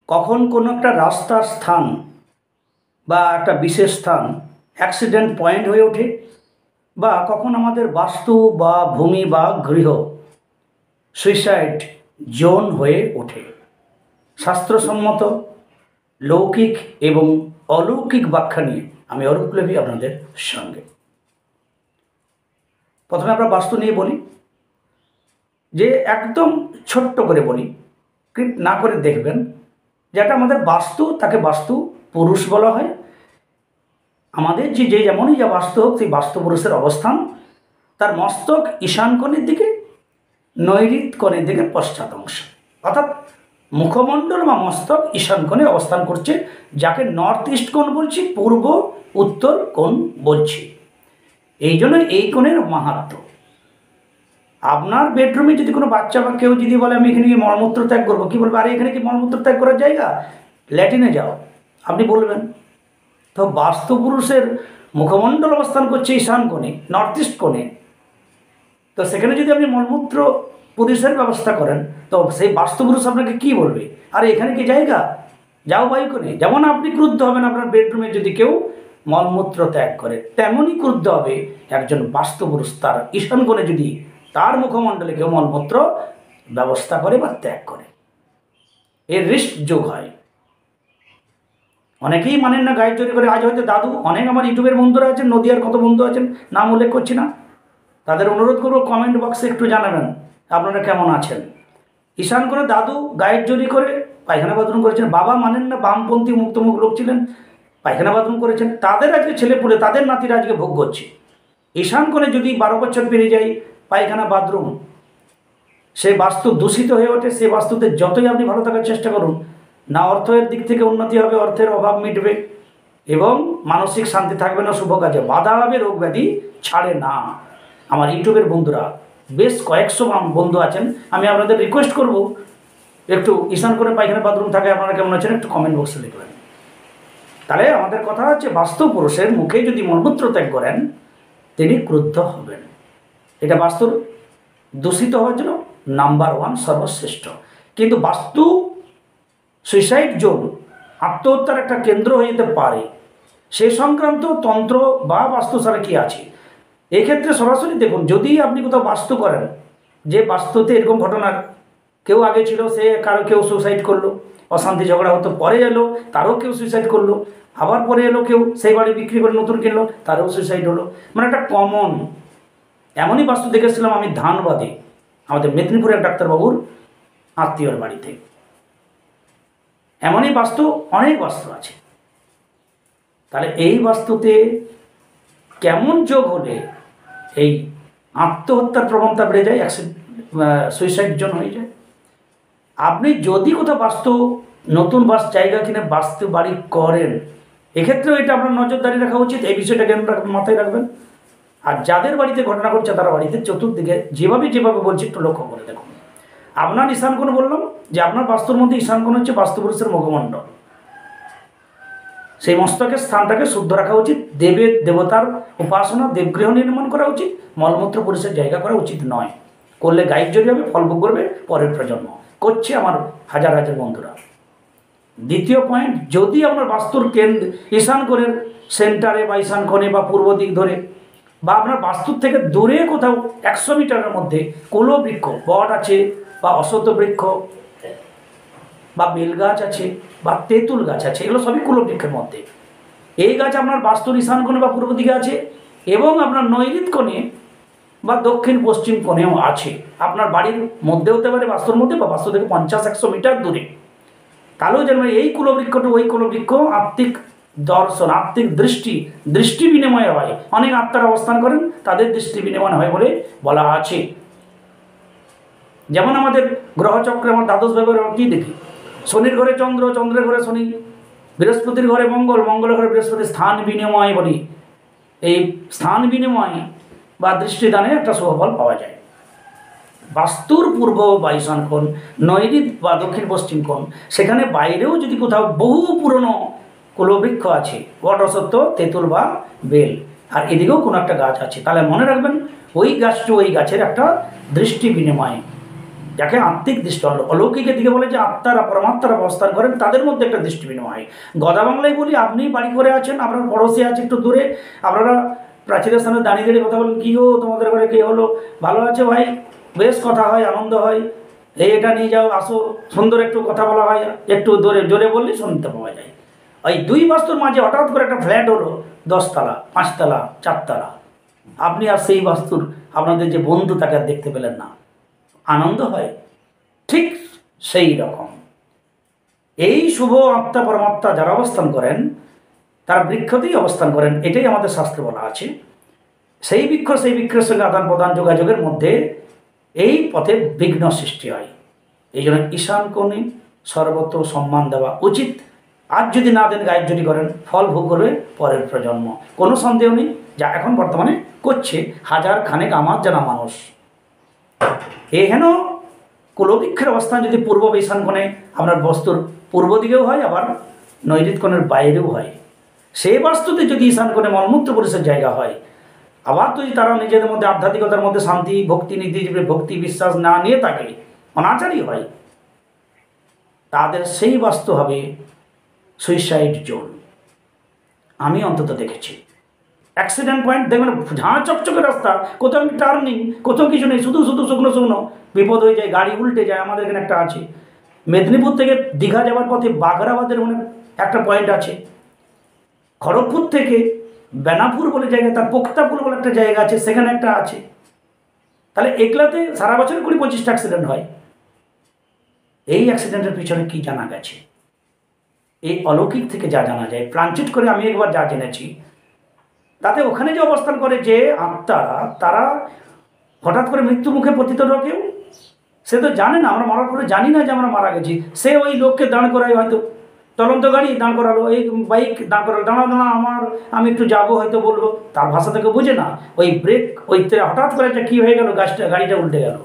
কখন কোনো একটা রাস্তার স্থান বা একটা বিশেষ স্থান অ্যাক্সিডেন্ট পয়েন্ট হয়ে ওঠে, বা কখন আমাদের বাস্তু বা ভূমি বা গৃহ সুইসাইড জোন হয়ে ওঠে। শাস্ত্রসম্মত লৌকিক এবং অলৌকিক ব্যাখ্যা নিয়ে আমি অরূপ লেভি আপনাদের সঙ্গে। প্রথমে আমরা বাস্তু নিয়ে বলি, যে একদম ছোট্ট করে বলি, ক্লিপ না করে দেখবেন, যেটা আমাদের বাস্তু তাকে বাস্তু পুরুষ বলা হয়। আমাদের যে যেমনই যা বাস্তু হোক, সেই বাস্তু পুরুষের অবস্থান তার মস্তক ঈশান কোণের দিকে, নৈঋত কোণের দিকে পশ্চাৎ অংশ, অর্থাৎ মুখমণ্ডল বা মস্তক ঈশান কোণে অবস্থান করছে, যাকে নর্থ ইস্ট কোণ বলছি, পূর্ব উত্তর কোণ বলছি। এই জন্য এই কোণের মাহাত্ম্য। আপনার বেডরুমে যদি কোনো বাচ্চা বা কেউ যদি বলে আমি এখানে গিয়ে মলমূত্র ত্যাগ করবো, কী বলবো? আরে এখানে কি মলমূত্র ত্যাগ করার জায়গা? ল্যাটিনে যাও, আপনি বলবেন। তো বাস্তু পুরুষের মুখমণ্ডল অবস্থান করছে ঈশান কোণে, নর্থ ইস্ট কোণে, তো সেখানে যদি আপনি মলমূত্র পুরুষের ব্যবস্থা করেন, তো সেই বাস্তু পুরুষ আপনাকে কী বলবে? আরে এখানে কি জায়গা? যাও বায়ু কোণে। যেমন আপনি ক্রুদ্ধ হবেন আপনার বেডরুমে যদি কেউ মলমূত্র ত্যাগ করে, তেমনই ক্রুদ্ধ হবে একজন বাস্তু পুরুষ তার ঈশান কোণে যদি তার মুখমণ্ডলে কেউ মলমূত্র ব্যবস্থা করে বা ত্যাগ করে। এর রিস্ক যোগ হয়। অনেকেই মানেন না, গায়ে চুরি করে। আজ হয়তো দাদু, অনেক আমার ইউটিউবের বন্ধুরা আছেন, নদিয়ার কত বন্ধু আছেন, নাম উল্লেখ করছি না, তাদের অনুরোধ করবো কমেন্ট বক্সে একটু জানাবেন আপনারা কেমন আছেন। ঈশান করে দাদু গায়ের জোরি করে পায়খানা বাথরুম করেছেন। বাবা মানেন না, বামপন্থী মুক্তমুখ লোক ছিলেন, পায়খানা বাথরুম করেছেন। তাদের আজকে ছেলে পুলে, তাদের নাতিরা আজকে ভোগ করছে। ঈশান করে যদি 12 বছর পেরিয়ে যায় পায়খানা বাথরুম, সে বাস্তু দূষিত হয়ে ওঠে। সে বাস্তুতে যতই আপনি ভালো থাকার চেষ্টা করুন না, অর্থের দিক থেকে উন্নতি হবে, অর্থের অভাব মিটবে এবং মানসিক শান্তি থাকবে না, শুভ কাজে বাধা হবে, রোগ ব্যাধি ছাড়ে না। আমার ইউটিউবের বন্ধুরা বেশ কয়েকশো বন্ধু আছেন, আমি আপনাদের রিকোয়েস্ট করব একটু ঈশান করে পায়খানা বাথরুম থাকে আপনারা কেমন আছেন একটু কমেন্ট বক্সে লিখবেন। তাহলে আমাদের কথা হচ্ছে, বাস্তু পুরুষের মুখে যদি মলমূত্র ত্যাগ করেন তিনি ক্রুদ্ধ হবেন। এটা বাস্তুর দূষিত হওয়ার জন্য নাম্বার 1 সর্বশ্রেষ্ঠ। কিন্তু বাস্তু সুইসাইড জোন আত্মহত্যার একটা কেন্দ্র হয়ে যেতে পারে। সে সংক্রান্ত তন্ত্র বা বাস্তুসারে কি আছে এক্ষেত্রে সরাসরি দেখুন। যদি আপনি কোথাও বাস্তু করেন, যে বাস্তুতে এরকম ঘটনার কেউ আগে ছিল, সে কারো কেউ সুইসাইড করলো, অশান্তি ঝগড়া হতো, পরে এলো তারও কেউ সুইসাইড করলো, আবার পরে এলো কেউ সেই বাড়ি বিক্রি করে নতুন কিনলো, তারও সুইসাইড হলো, মানে একটা কমন। এমনই বাস্তু দেখেছিলাম আমি ধানবাদে, আমাদের মেদিনীপুরের ডাক্তারবাবুর আত্মীয়র বাড়িতে। এমনই বাস্তু, অনেক বাস্তু আছে। তাহলে এই বাস্তুতে কেমন যোগ হলে এই আত্মহত্যার প্রবণতা বেড়ে যায়, সুইসাইড জোন হয়ে যায়। আপনি যদি কোথাও বাস্তু নতুন জায়গা কিনে বাস্তু বাড়ি করেন, এক্ষেত্রেও এটা আপনার নজরদারি রাখা উচিত। এই বিষয়টাকে মাথায় রাখবেন। আর যাদের বাড়িতে ঘটনা ঘটছে তারা বাড়িতে চতুর্দিকে যেভাবে বলছি একটু লক্ষ্য করে দেখুন। আপনার ঈশান কোণ বললাম যে আপনার বাস্তুর মধ্যে ঈশান কোণ হচ্ছে বাস্তু পুরুষের মুখমণ্ডল। সেই মস্তকের স্থানটাকে শুদ্ধ রাখা উচিত। দেবতার উপাসনা, দেবগৃহ নির্মাণ করা উচিত। মলমূত্র পুরুষের জায়গা করা উচিত নয়। করলে গায়ের জড়ি হবে, ফল ভোগ করবে পরের প্রজন্ম। করছে আমার হাজার হাজার বন্ধুরা। দ্বিতীয় পয়েন্ট, যদি আপনার বাস্তুর কেন্দ্র ঈশান কোণের সেন্টারে বা ঈশান কোণে বা পূর্ব দিক ধরে বা আপনার বাস্তুর থেকে দূরে কোথাও 100 মিটারের মধ্যে কুলো বৃক্ষ, বট আছে বা অশ্বত্থ বৃক্ষ বা বেল গাছ আছে বা তেঁতুল গাছ আছে, এগুলো সবই কুলো বৃক্ষের মধ্যে। এই গাছ আপনার বাস্তুর ঈশান কোণে বা পূর্ব দিকে আছে এবং আপনার নৈঋত কোণে বা দক্ষিণ পশ্চিম কোণেও আছে। আপনার বাড়ির মধ্যে হতে পারে, বাস্তুর মধ্যে বা বাস্তু থেকে 50-100 মিটার দূরে। তাহলেও যেন এই কুলবৃক্ষটা ওই কুলবৃক্ষ আত্মিক দর্শন, আত্মিক দৃষ্টি বিনিময় হয়। অনেক আত্মার অবস্থান করেন, তাদের দৃষ্টি বিনিময় হয় বলে বলা আছে। যেমন আমাদের গ্রহচক্রে আমার দ্বাদশ ভাবে কী দেখি, শনির ঘরে চন্দ্র, চন্দ্রের ঘরে শনি, বৃহস্পতির ঘরে মঙ্গল, মঙ্গলের ঘরে বৃহস্পতি। স্থান বিনিময় বলি, এই স্থান বিনিময় বা দৃষ্টিদানে একটা শুভফল পাওয়া যায়। বাস্তুর পূর্ব বা ঈশান কোণ, নৈঋত বা দক্ষিণ পশ্চিম কোণ, সেখানে বাইরেও যদি কোথাও বহু পুরনো কুলবৃক্ষ আছে, বট, অশ্বত্থ, তেঁতুল বা বেল, আর এদিকেও কোনো একটা গাছ আছে, তাহলে মনে রাখবেন ওই গাছটি ওই গাছের একটা দৃষ্টি বিনিময় যাকে আত্মিক দৃষ্টি, অলৌকিকের দিকে বলে যে আত্মারা পরমাত্মারা অবস্থান করেন, তাদের মধ্যে একটা দৃষ্টি বিনিময়। গদা বাংলায় বলি, আপনি বাড়ি করে আছেন, আপনার পড়োশি আছে একটু দূরে, আপনারা প্রাচীরের সামনে দাঁড়িয়ে দাঁড়িয়ে কথা বলেন, কী গো তোমাদের ঘরে কী হলো, ভালো আছে ভাই, বেশ কথা হয়, আনন্দ হয়, এটা নিয়ে যাও, আসো, সুন্দর একটু কথা বলা হয়, একটু জোরে জোরে বললেই শুনতে পাওয়া যায়। ওই দুই বাস্তুর মাঝে হঠাৎ করে একটা ফ্ল্যাট হলো, 10 তলা, 5 তলা, 4 তলা, আপনি আর সেই বাস্তুর আপনাদের যে বন্ধু তাকে আর দেখতে পেলেন না, আনন্দ হয়। ঠিক সেই রকম এই শুভ আত্মা পরমাত্মা যারা অবস্থান করেন, তারা বৃক্ষতেই অবস্থান করেন, এটাই আমাদের শাস্ত্রে বলা আছে। সেই বৃক্ষের সঙ্গে আদান প্রদান যোগাযোগের মধ্যে এই পথে বিঘ্ন সৃষ্টি হয়। এই জন্য ঈশান কোণে সর্বত্র সম্মান দেওয়া উচিত। আজ যদি না দেন, গায়ের যদি করেন, ফল ভোগ করবে পরের প্রজন্ম, কোনো সন্দেহ নেই। যা এখন বর্তমানে করছে হাজার খানেক আমার জানা মানুষ। এহেন কুলবৃক্ষের অবস্থান যদি পূর্ব বা ঈশান কোণে আপনার বস্তুর পূর্ব দিকেও হয়, আবার নৈরিত কোণের বাইরেও হয়, সেই বাস্তুতে যদি ঈশান কোণে মলমূত্র পুরুষের জায়গা হয়, আবার যদি তারা নিজেদের মধ্যে আধ্যাত্মিকতার মধ্যে শান্তি ভক্তি নীতি ভক্তি বিশ্বাস না নিয়ে থাকে, অনাচারী হয়, তাদের সেই বাস্তু হবে সুইসাইড জোন। আমি অন্তত দেখেছি অ্যাক্সিডেন্ট পয়েন্ট, দেখবেন ঝাঁ চকচকে রাস্তা, কোথাও টার্নিং, কোথাও কিছু নেই, শুধু শুধু শুকনো শুকনো, বিপদ হয়ে যায়, গাড়ি উল্টে যায়। আমাদের এখানে একটা আছে, মেদিনীপুর থেকে দীঘা যাওয়ার পথে বাঘরাবাদের মানে একটা পয়েন্ট আছে, খড়গপুর থেকে বেনাপুর বলে জায়গা, তার পোক্তাপুর বলে একটা জায়গা আছে, সেখানে একটা আছে। তাহলে একলাতে সারা বছর 20-25টা অ্যাক্সিডেন্ট হয়। এই অ্যাক্সিডেন্টের পিছনে কি জানা গেছে? এই অলৌকিক থেকে যা জানা যায়, প্রাণচিত করে আমি একবার যা জেনেছি, তাতে ওখানে যে অবস্থান করে যে আত্মারা, তারা হঠাৎ করে মৃত্যু মুখে পতিত ঢোকেও, সে তো জানে না আমরা মরার পরে, জানি না যে আমরা মারা গেছি। সে ওই লোককে দাঁড় করায়, হয়তো চলন্ত গাড়ি দাঁড় করালো, এই বাইক দাঁড় করালো, দাঁড়া আমি একটু যাবো, হয়তো বলবো, তার ভাষা থেকে বুঝে না, ওই ব্রেক, ওই হঠাৎ করে একটা কী হয়ে গেল, গাড়িটা উল্টে গেল,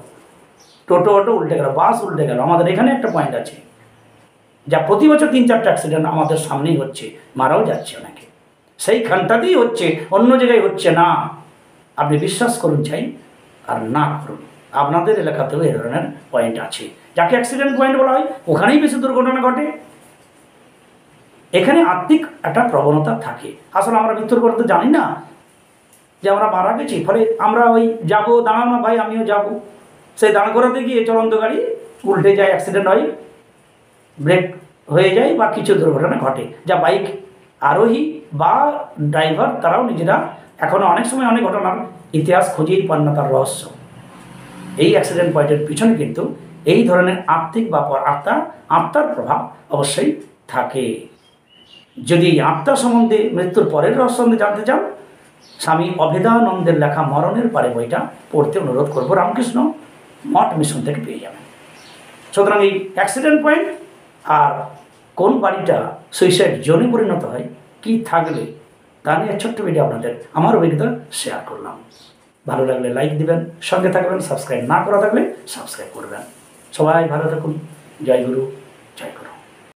টোটো উল্টে গেল, বাস উল্টে গেল। আমাদের এখানে একটা পয়েন্ট আছে, যা প্রতি বছর 3-4টা অ্যাক্সিডেন্ট আমাদের সামনেই হচ্ছে, মারাও যাচ্ছে অনেকে, সেইখানটাতেই হচ্ছে, অন্য জায়গায় হচ্ছে না। আপনি বিশ্বাস করুন চাই আর না করুন, আপনাদের এলাকাতেও এ ধরনের পয়েন্ট আছে, যাকে অ্যাক্সিডেন্ট পয়েন্ট বলা হয়, ওখানেই বেশি দুর্ঘটনা ঘটে। এখানে আত্মিক একটা প্রবণতা থাকে। আসলে আমরা মৃত্যুর পরে তো জানি না যে আমরা মারা গেছি, ফলে আমরা ওই যাবো, দাঁড়াও না ভাই আমিও যাব, সেই দাঁড় করাতে গিয়ে চলন্ত গাড়ি উল্টে যায়, অ্যাক্সিডেন্ট হয়, ব্রেক হয়ে যায় বা কিছু দুর্ঘটনা ঘটে, যা বাইক আরোহী বা ড্রাইভার তারাও নিজেরা এখনও অনেক সময় অনেক ঘটনার ইতিহাস খুঁজেই পান না তার রহস্য। এই অ্যাক্সিডেন্ট পয়েন্টের পিছনে কিন্তু এই ধরনের আত্মিক বা আত্মার প্রভাব অবশ্যই থাকে। যদি আত্মা সম্বন্ধে, মৃত্যুর পরের রহস্য সম্বন্ধে জানতে চান, স্বামী অভেদানন্দের লেখা মরণের পারে বইটা পড়তে অনুরোধ করব, রামকৃষ্ণ মঠ মিশন থেকে পেয়ে যাবেন। সুতরাং এই অ্যাক্সিডেন্ট পয়েন্ট আর কোন বাড়িটা সুইসাইড জোনে পরিণত হয়, কি থাকলে, তা নিয়ে ছোট্ট ভিডিও আপনাদের আমার অভিজ্ঞতা শেয়ার করলাম। ভালো লাগলে লাইক দিবেন, সঙ্গে থাকবেন, সাবস্ক্রাইব না করা থাকলে সাবস্ক্রাইব করবেন। সবাই ভালো থাকুন। জয় গুরু, জয় গুরু।